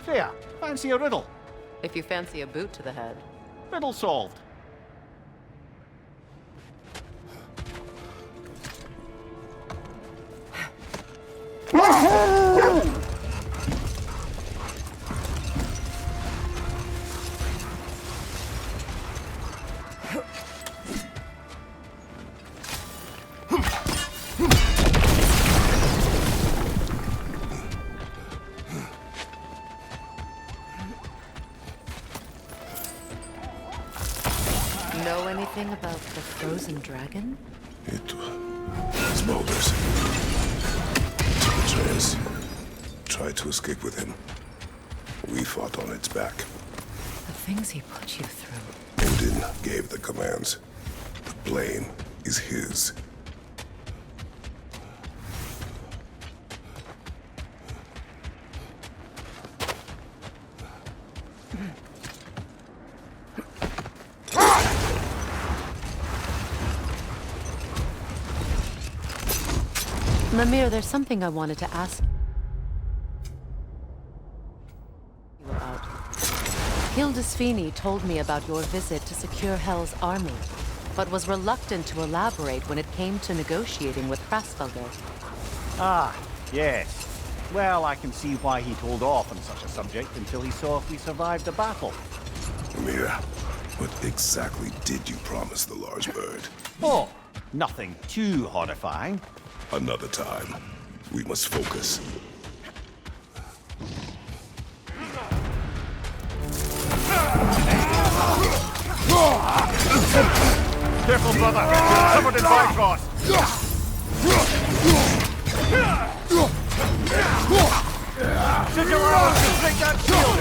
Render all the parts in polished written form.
There, fancy a riddle. If you fancy a boot to the head. Riddle solved. Know anything about the frozen dragon? It smolders. Atreus tried to escape with him. We fought on its back. The things he put you through. Odin gave the commands. The blame is his. Mimir, there's something I wanted to ask you about. Hildisvini told me about your visit to secure Hel's army, but was reluctant to elaborate when it came to negotiating with Hrasfelder. Ah, yes. Well, I can see why he'd hold off on such a subject until he saw if we survived the battle. Mira, what exactly did you promise the large bird? Oh, nothing too horrifying. Another time. We must focus. Careful, brother! Covered in Bifrost! Sigil arrows to break that shield!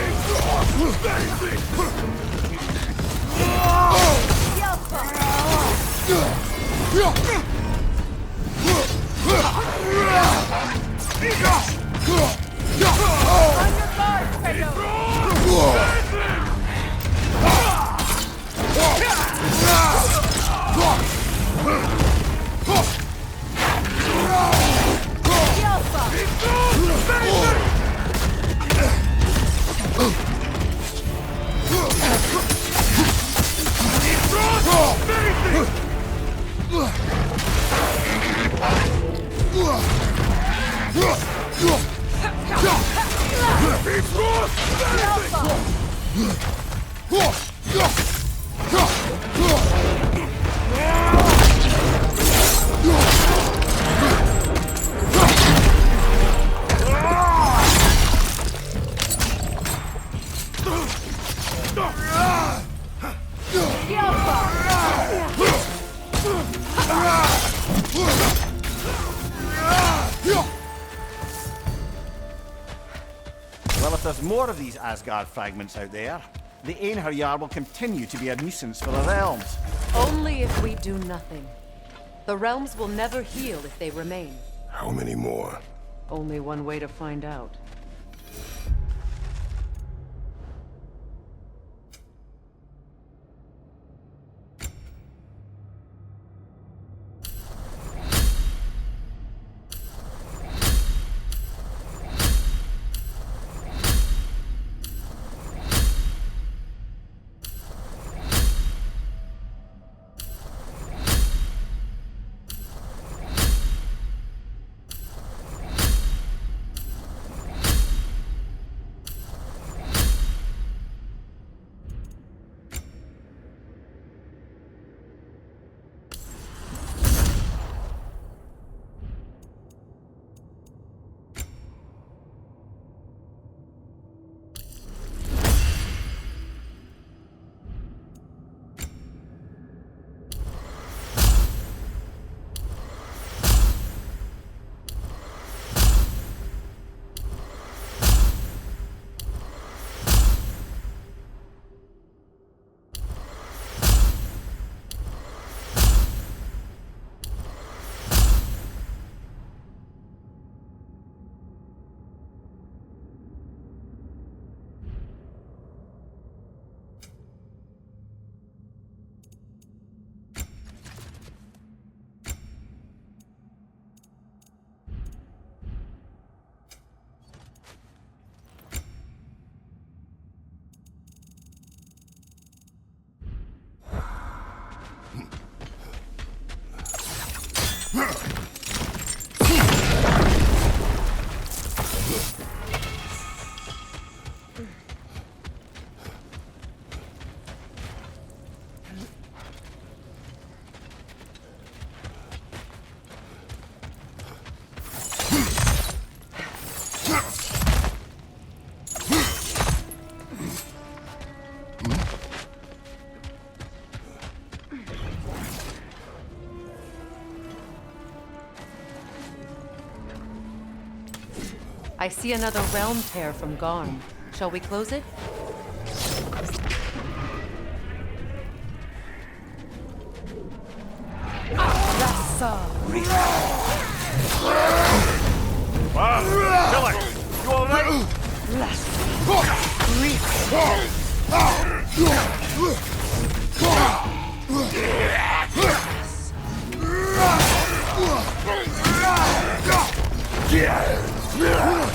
Well, if there's more of these Asgard fragments out there, the Einherjar will continue to be a nuisance for the realms. Only if we do nothing. The realms will never heal if they remain. How many more? Only one way to find out. I see another realm tear from Garm. Shall we close it? Killer! You alright?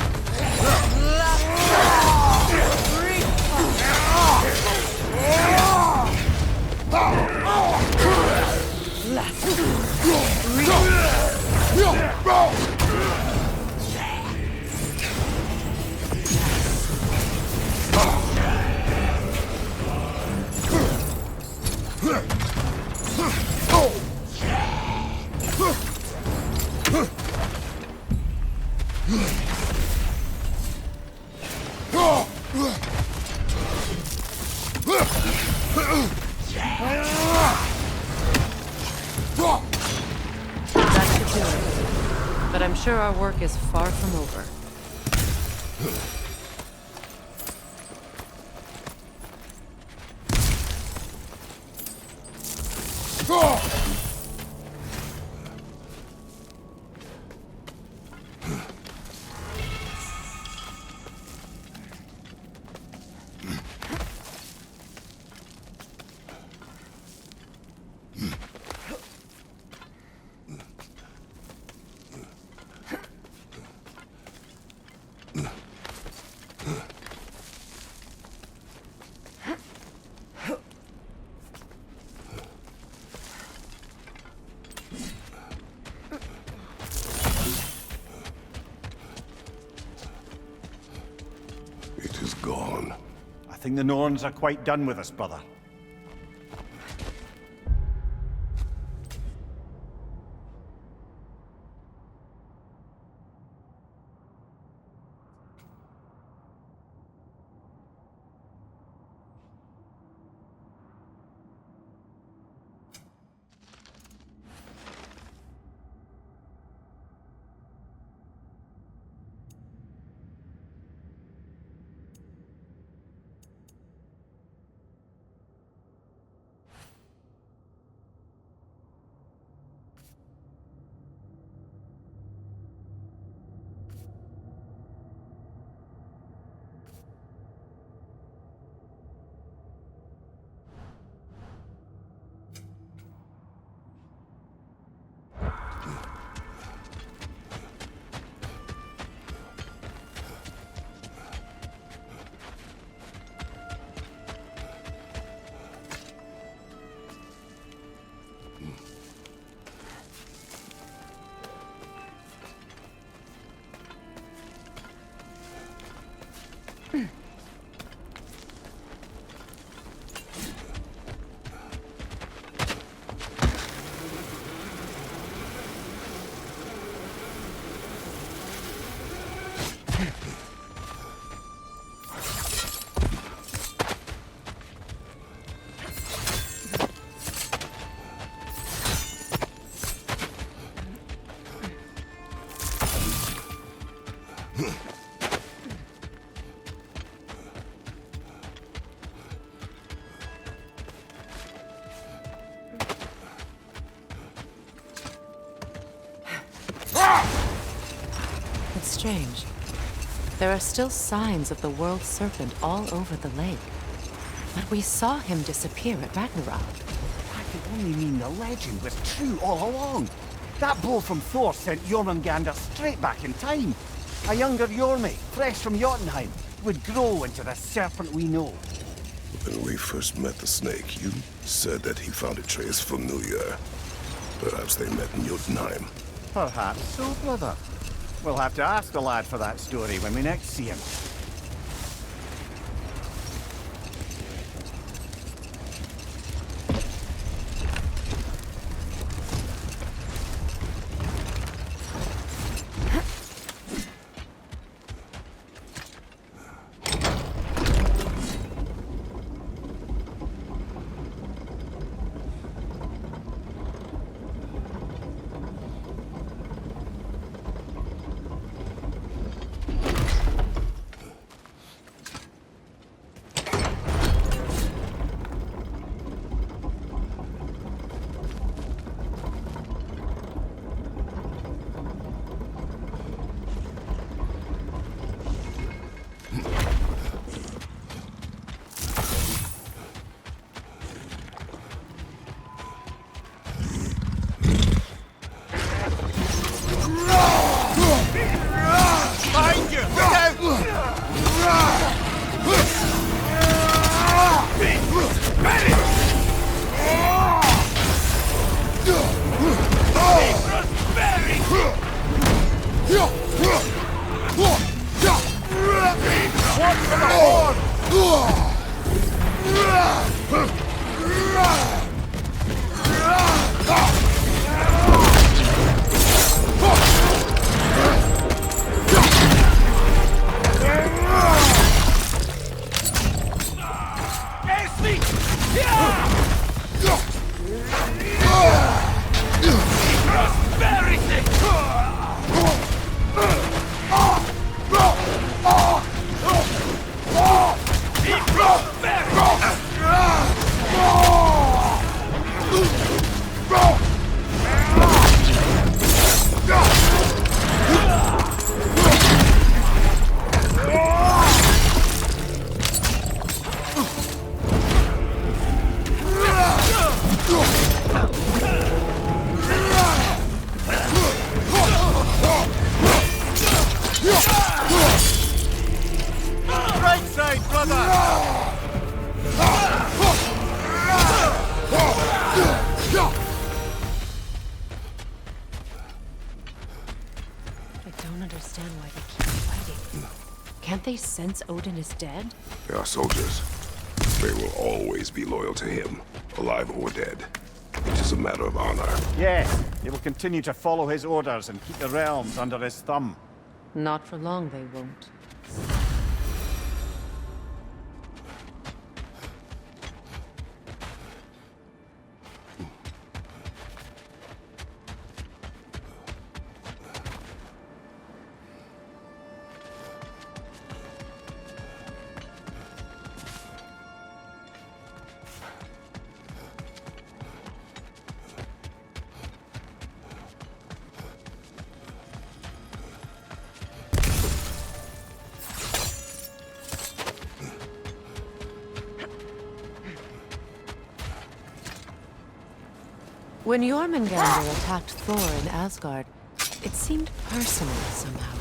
That should do it. But I'm sure our work is far from over. It is gone. I think the Norns are quite done with us, brother. It's strange. There are still signs of the world serpent all over the lake. But we saw him disappear at Ragnarok. That could only mean the legend was true all along. That blow from Thor sent Jormungandr straight back in time. A younger Jormi, fresh from Jotunheim, would grow into the serpent we know. When we first met the snake, you said that he found a trace familiar. Perhaps they met in Jotunheim. Perhaps so, brother. We'll have to ask the lad for that story when we next see him. They sense Odin is dead? They are soldiers. They will always be loyal to him, alive or dead. It is a matter of honor. Yes, they will continue to follow his orders and keep the realms under his thumb. Not for long, they won't. When Jormungandr attacked Thor in Asgard, it seemed personal somehow.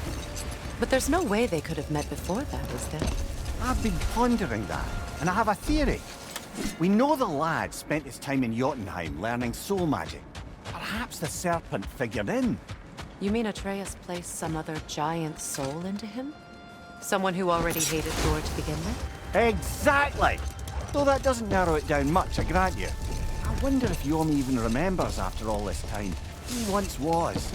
But there's no way they could have met before that, is there? I've been pondering that, and I have a theory. We know the lad spent his time in Jotunheim learning soul magic. Perhaps the serpent figured in. You mean Atreus placed some other giant soul into him? Someone who already hated Thor to begin with? Exactly! Though that doesn't narrow it down much, I grant you. I wonder if Jorm even remembers after all this time. He once was.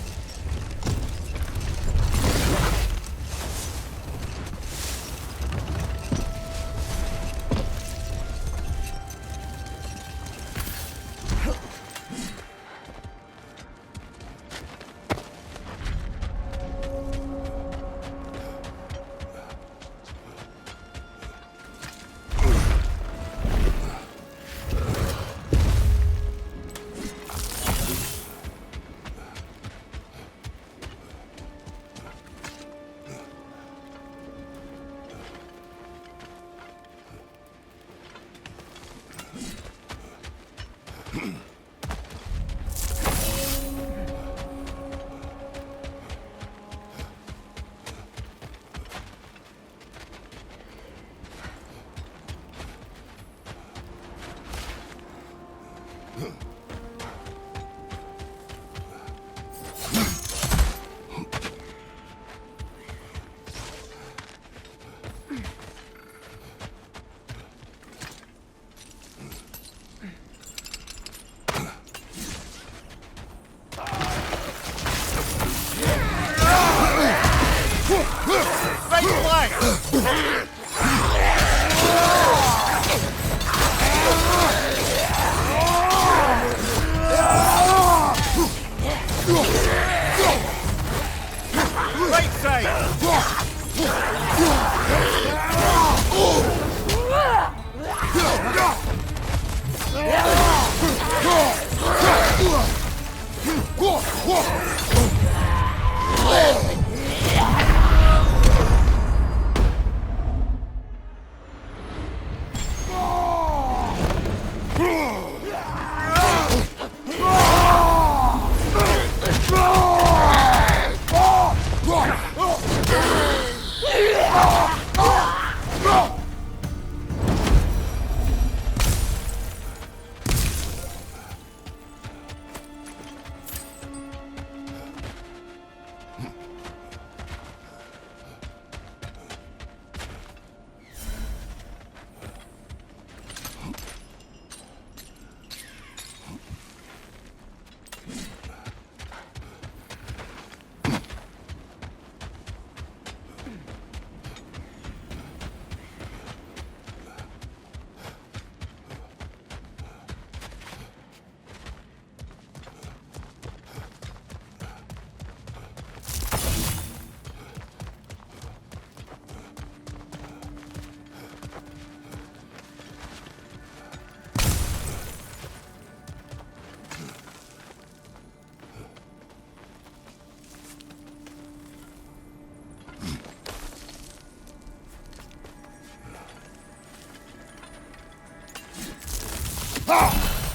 sight! Right side!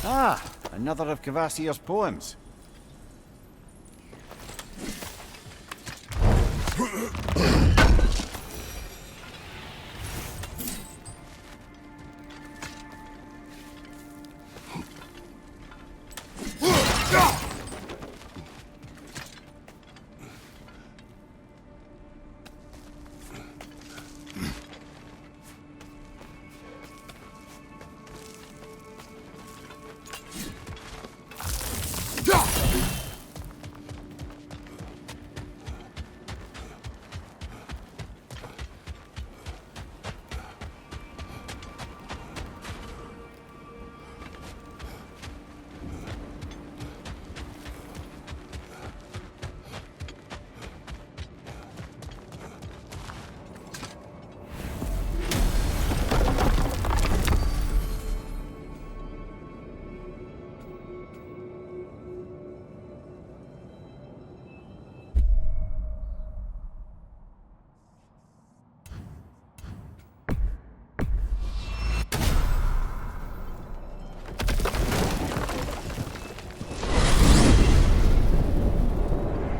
Ah, another of Kvasir's poems.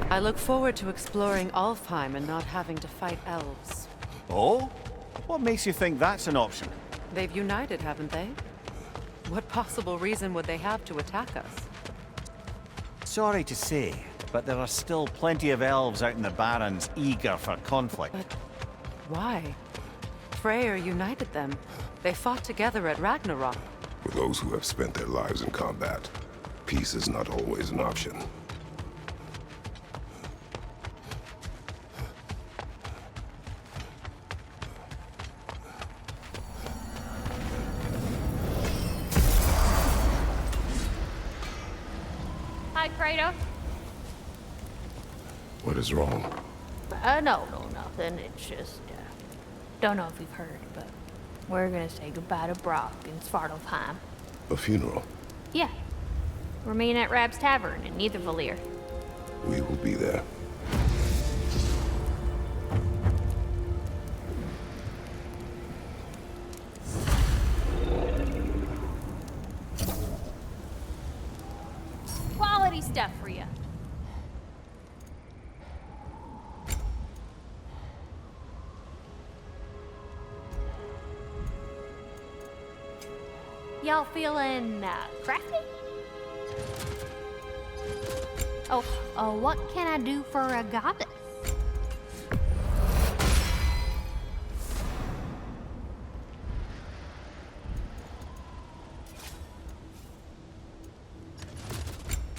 I look forward to exploring Alfheim and not having to fight elves. Oh? What makes you think that's an option? They've united, haven't they? What possible reason would they have to attack us? Sorry to say, but there are still plenty of elves out in the Barrens eager for conflict. But why? Freyr united them. They fought together at Ragnarok. For those who have spent their lives in combat, peace is not always an option. Hi, Kratos. What is wrong? No, nothing. It's just, don't know if you've heard, but we're gonna say goodbye to Brock in Svartalfheim. A funeral? Yeah. We're meeting at Rab's Tavern in Nethervalir. We will be there. Quality stuff for you. Y'all feeling crafty? Oh, what can I do for a goddess?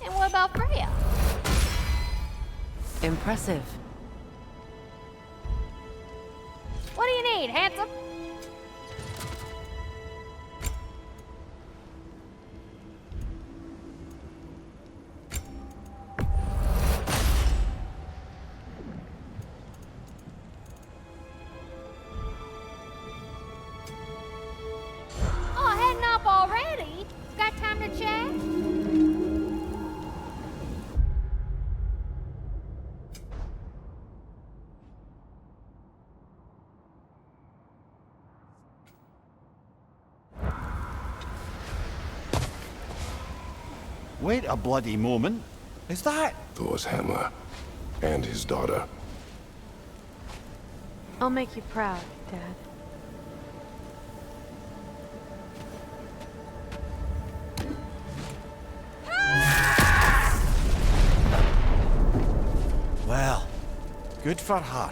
And what about Freya? Impressive. need, handsome? Oh, heading up already? Got time to chat? Wait a bloody moment. Is that? Thor's hammer. And his daughter. I'll make you proud, Dad. Well, good for her.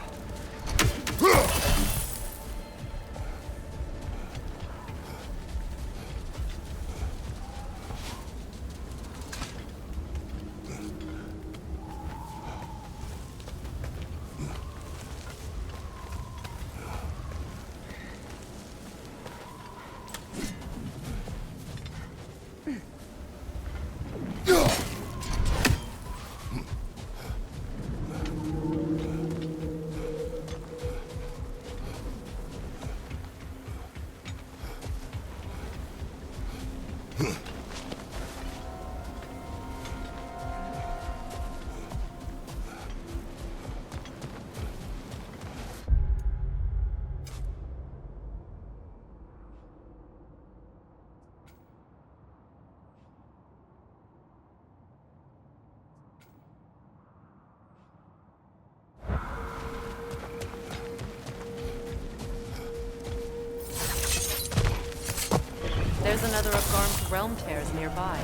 There's another of Garm's realm tears nearby.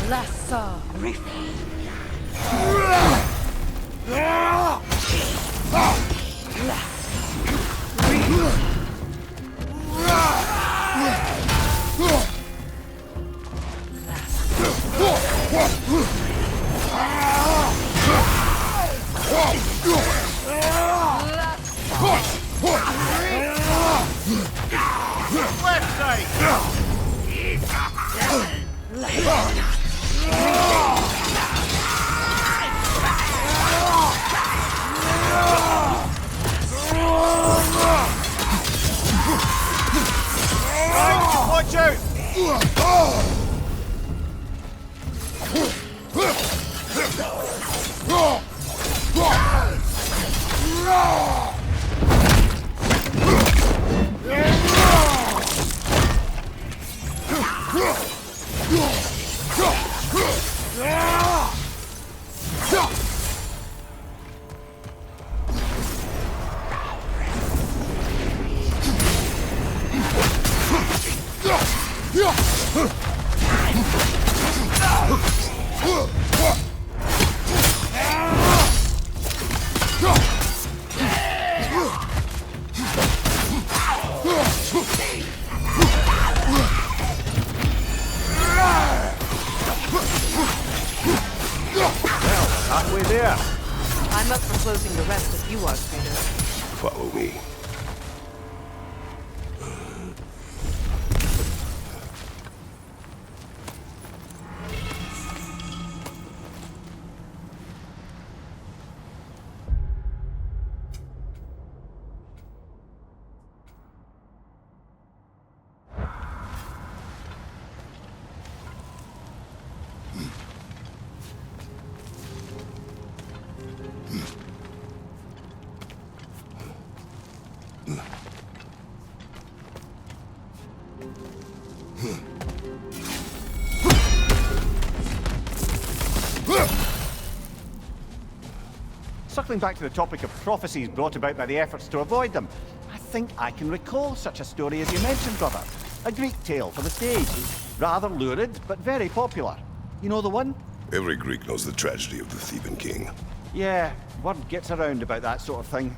Lassa! Left side! Right, watch out! Halfway there. I'm up for closing the rest if you are, Kratos. Follow me. Circling back to the topic of prophecies brought about by the efforts to avoid them, I think I can recall such a story as you mentioned, brother. A Greek tale for the stage. Rather lurid, but very popular. You know the one? Every Greek knows the tragedy of the Theban king. Yeah, word gets around about that sort of thing.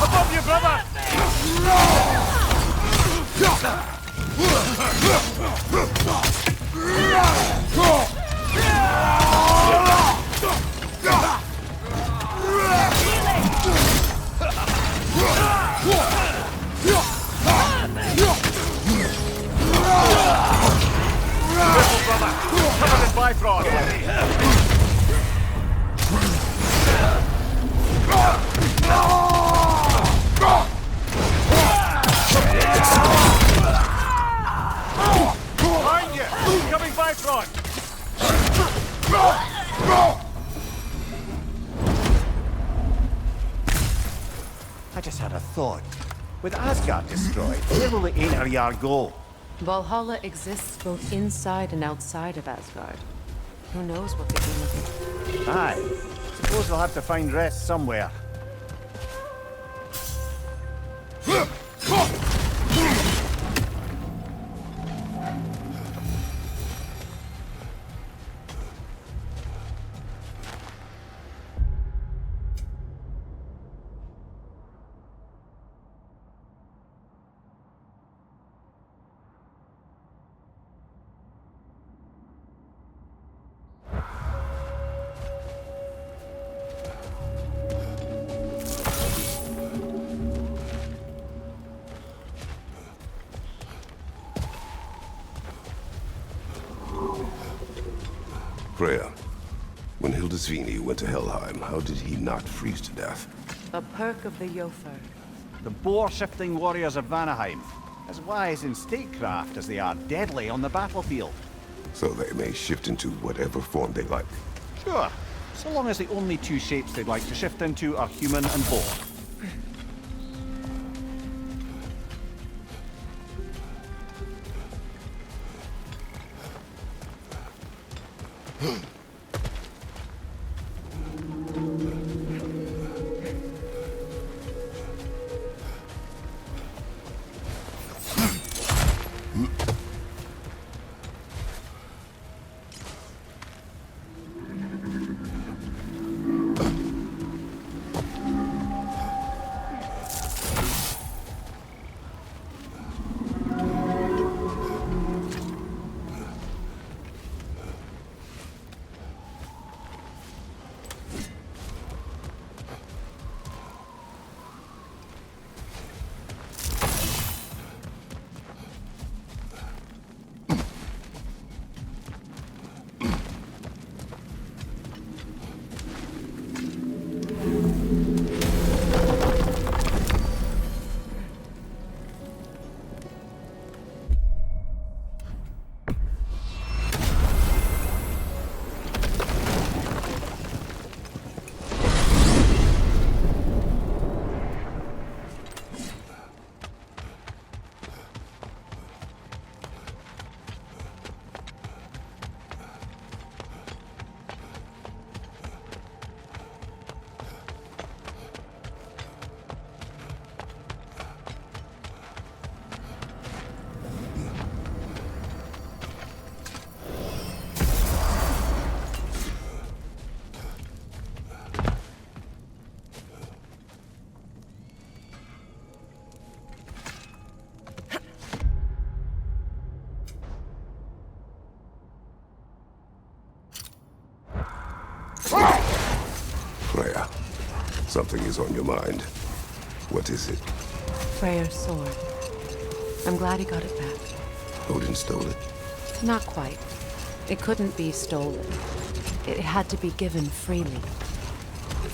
Above you, brother! Careful, brother! Covered in Bifrost! Behind you! Coming Bifrost! I just had a thought. With Asgard destroyed, where will the Einherjar go? Valhalla exists both inside and outside of Asgard. Who knows what became of it? Aye. Suppose we'll have to find rest somewhere. Freya, when Hildisvini went to Helheim, how did he not freeze to death? A perk of the Jofurg. The boar-shifting warriors of Vanaheim, as wise in statecraft as they are deadly on the battlefield. So they may shift into whatever form they like. Sure, so long as the only two shapes they'd like to shift into are human and boar. Something is on your mind. What is it? Freyr's sword. I'm glad he got it back. Odin stole it? Not quite. It couldn't be stolen. It had to be given freely.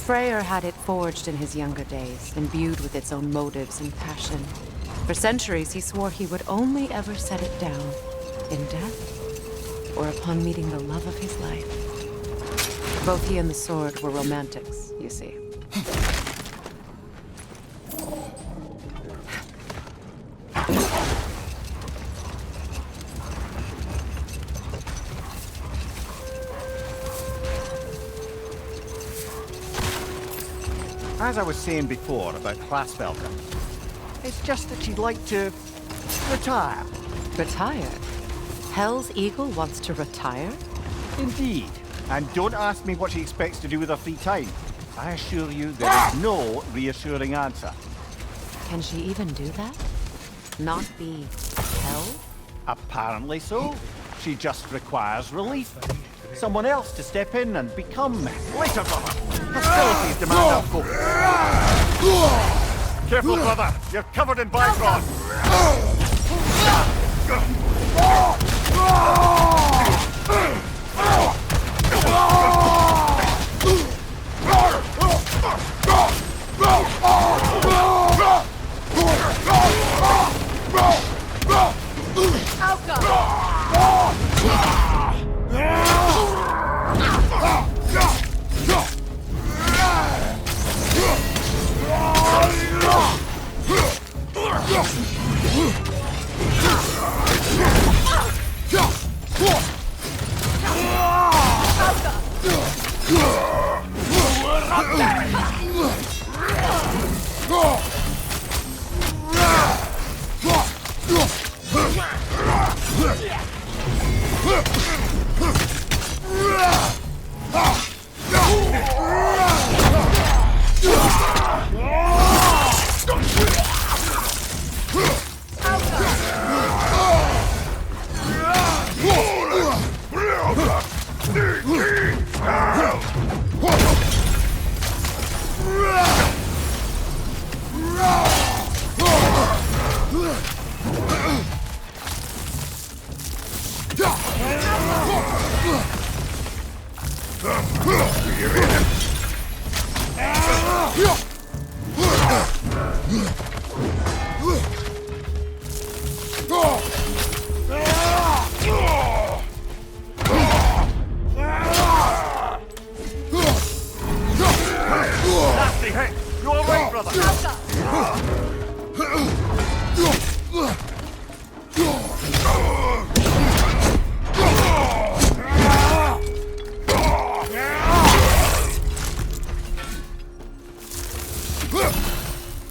Freyr had it forged in his younger days, imbued with its own motives and passion. For centuries, he swore he would only ever set it down in death or upon meeting the love of his life. Both he and the sword were romantics, you see. As I was saying before about Hlasvelka, it's just that she'd like to retire. Retire? Hell's Eagle wants to retire? Indeed. And don't ask me what she expects to do with her free time. I assure you there is no reassuring answer. Can she even do that? Not be hell? Apparently so. She just requires relief. Someone else to step in and become later, brother. Hostilities demand our focus. Careful, brother. You're covered in Bifrost.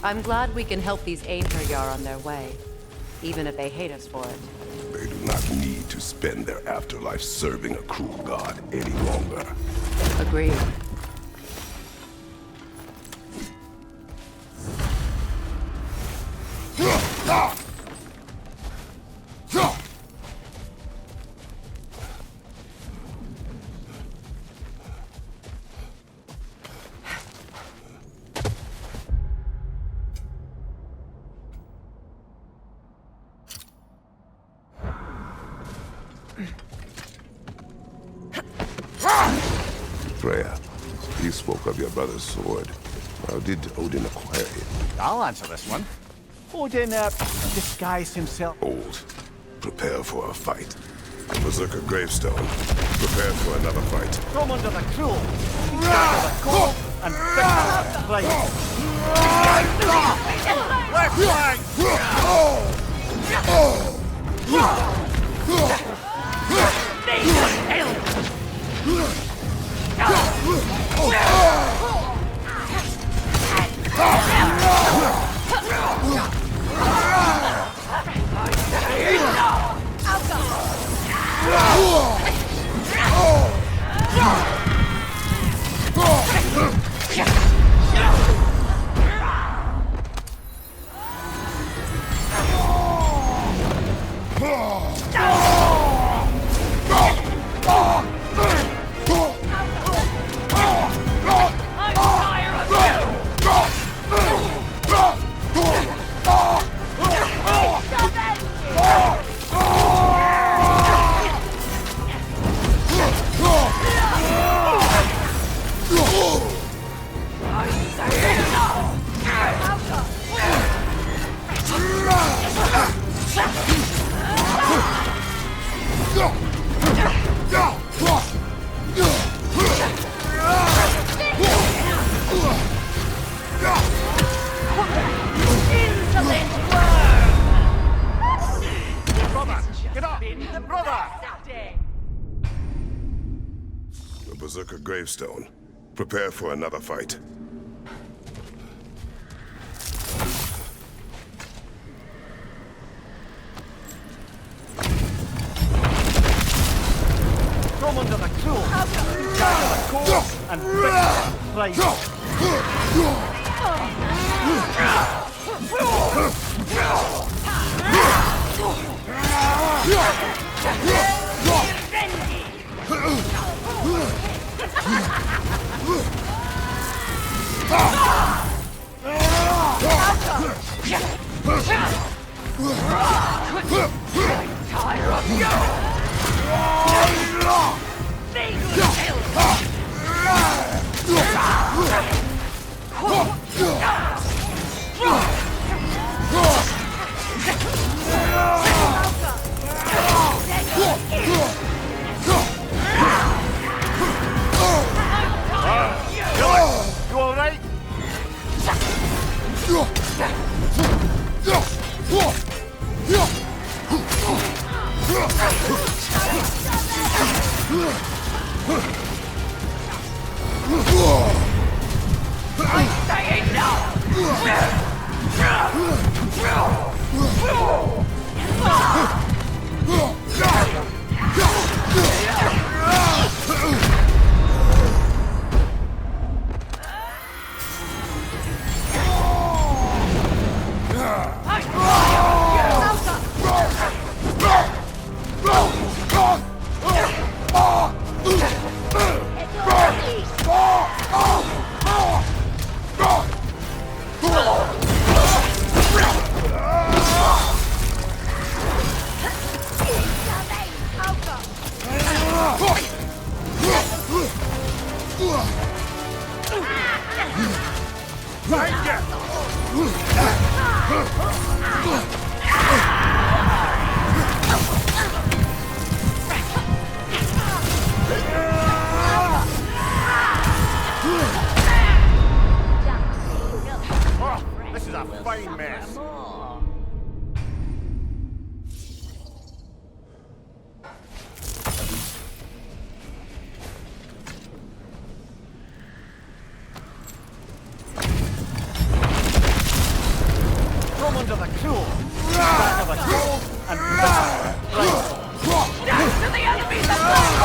I'm glad we can help these Einherjar on their way, even if they hate us for it. They do not need to spend their afterlife serving a cruel god any longer. Agreed. Freya, you spoke of your brother's sword. How did Odin acquire it? I'll answer this one. Odin, disguised himself. Old. Prepare for a fight. Berserker gravestone. Prepare for another fight. From under the cruel. He's under the cold and bitter right. Left flank! gravestone. Prepare for another fight. Come under the cruel, gather the core, and bring the You all right? This is a fine mess. Come under the cruel, gather the core, and bring the Down to the enemies above!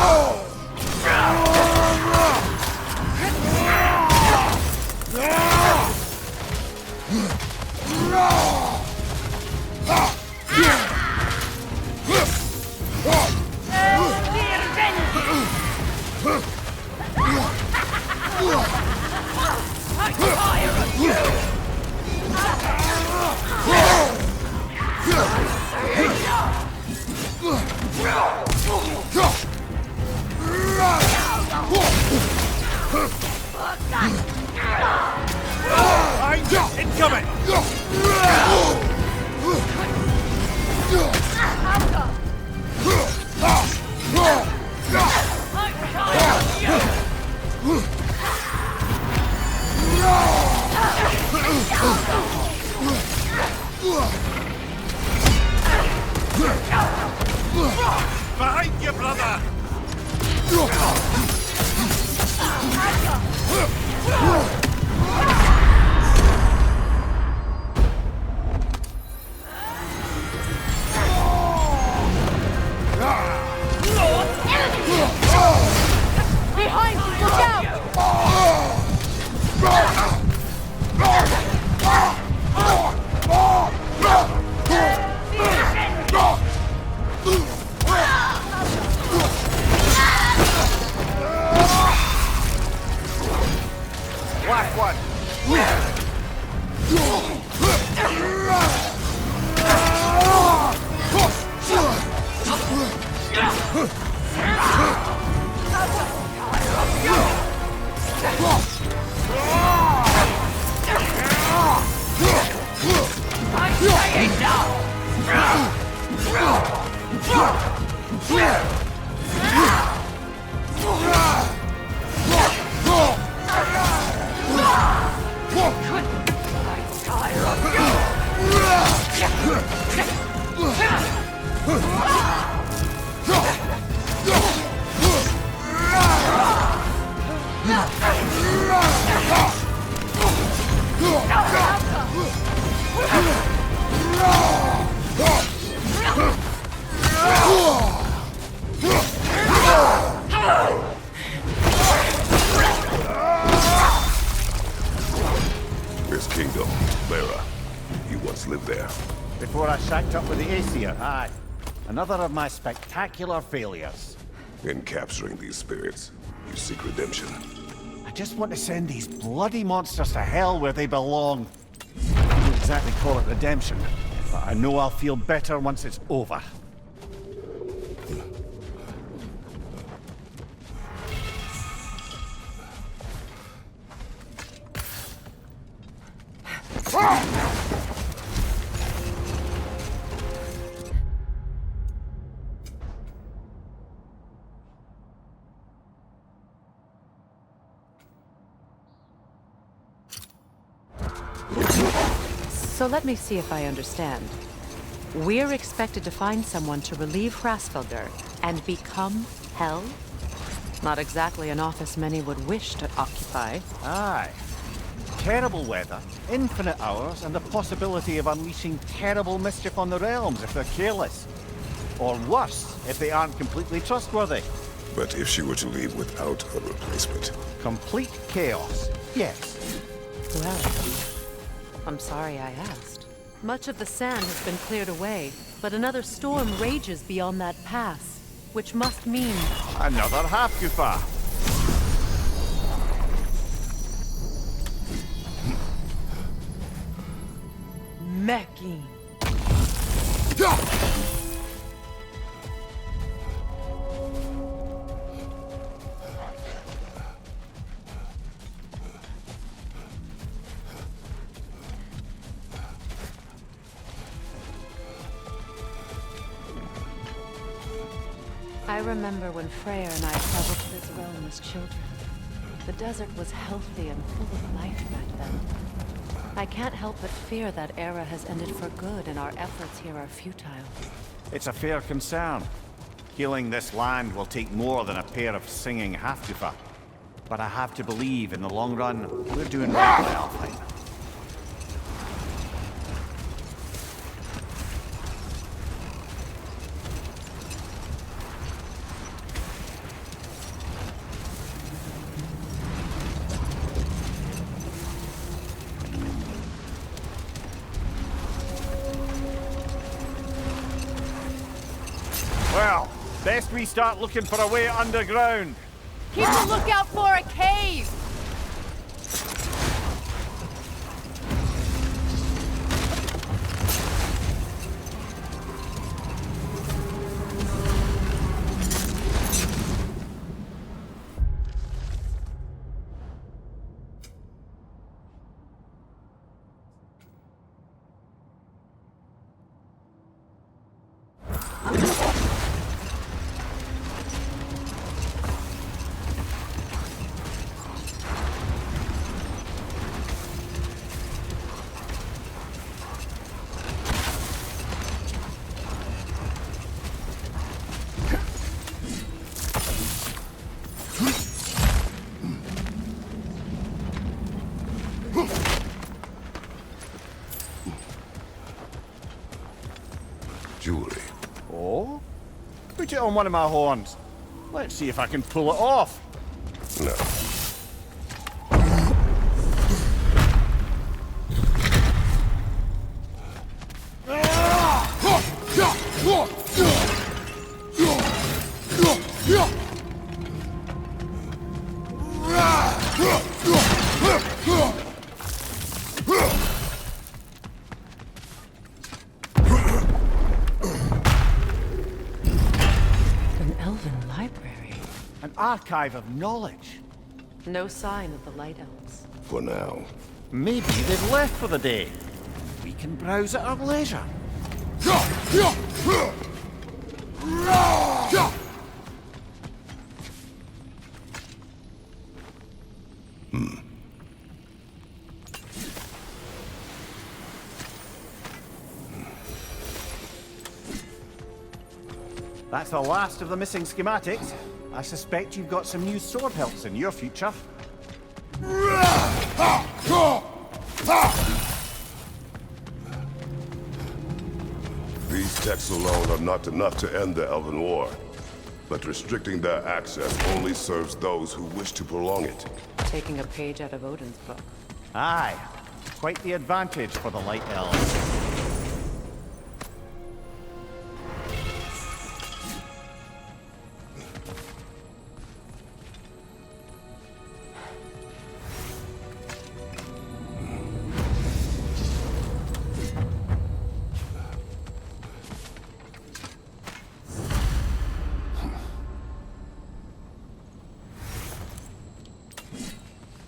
Incoming! Behind you, brother! Behind you! Look out! Black one! This kingdom, Lara. You once lived there. Before I shacked up with the Aesir, aye. Another of my spectacular failures. In capturing these spirits, you seek redemption. I just want to send these bloody monsters to hell where they belong. I wouldn't exactly call it redemption, but I know I'll feel better once it's over. So let me see if I understand. We're expected to find someone to relieve Hrasfelder and become Hell? Not exactly an office many would wish to occupy. Aye. Terrible weather, infinite hours, and the possibility of unleashing terrible mischief on the realms if they're careless. Or worse, if they aren't completely trustworthy. But if she were to leave without a replacement? Complete chaos, yes. Well, I'm sorry I asked. Much of the sand has been cleared away, but another storm rages beyond that pass, which must mean... Another half-goofer. Mecking. I remember when Freyr and I traveled to this realm as children. The desert was healthy and full of life back then. I can't help but fear that era has ended for good and our efforts here are futile. It's a fair concern. Healing this land will take more than a pair of singing half-goofer. But I have to believe in the long run, we're doing right by Alfheim. Well, best we start looking for a way underground. Keep a lookout for a cave! Jewelry. Oh? Put it on one of my horns. Let's see if I can pull it off. No. An elven library. An archive of knowledge. No sign of the Light Elves. For now. Maybe they've left for the day. We can browse at our leisure. That's the last of the missing schematics. I suspect you've got some new sword hilts in your future. These texts alone are not enough to end the Elven War, but restricting their access only serves those who wish to prolong it. Taking a page out of Odin's book. Aye, quite the advantage for the Light Elves.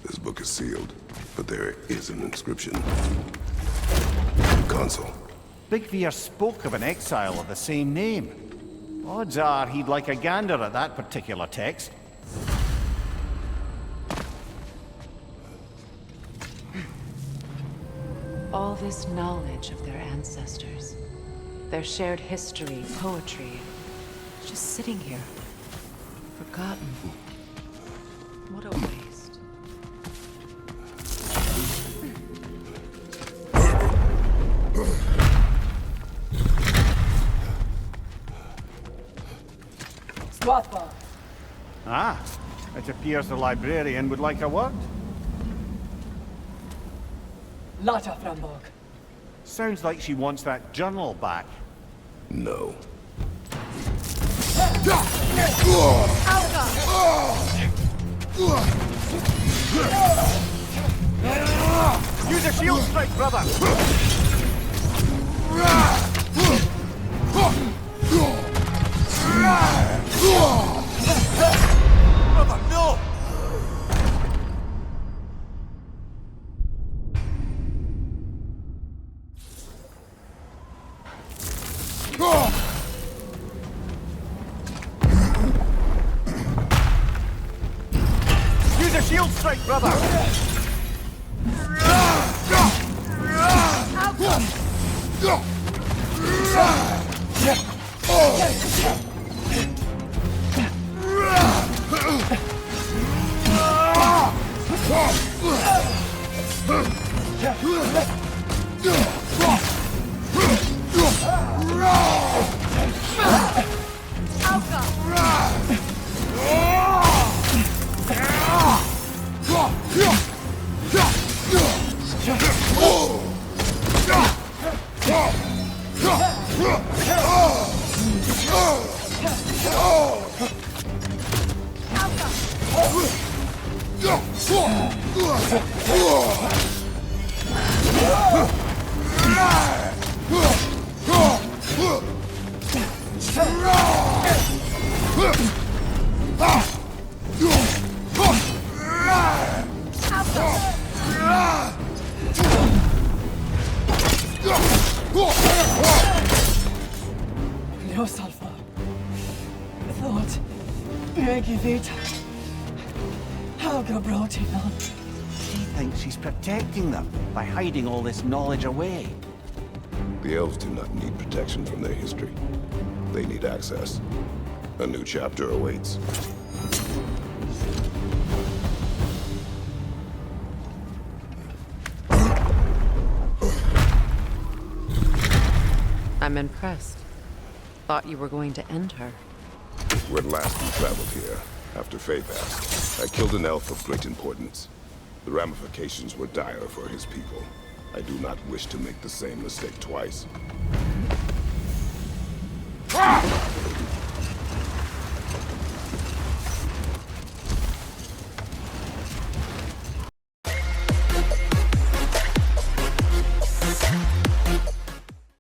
This book is sealed, but there is an inscription. Console. Big Veer spoke of an exile of the same name. Odds are he'd like a gander at that particular text. All this knowledge of their ancestors, their shared history, poetry, just sitting here, forgotten. What a waste. Swathbar. Ah, it appears the librarian would like a word. Lata Frambog. Sounds like she wants that journal back. No. Use a shield strike, brother! Brother, no! Use a shield strike, brother! No sulfur. Thought. Megivita. Helga brought him on. She thinks she's protecting them by hiding all this knowledge away. The elves do not need protection from their history. They need access. A new chapter awaits. I'm impressed. Thought you were going to end her. When last we traveled here, after Faye passed, I killed an elf of great importance. The ramifications were dire for his people. I do not wish to make the same mistake twice.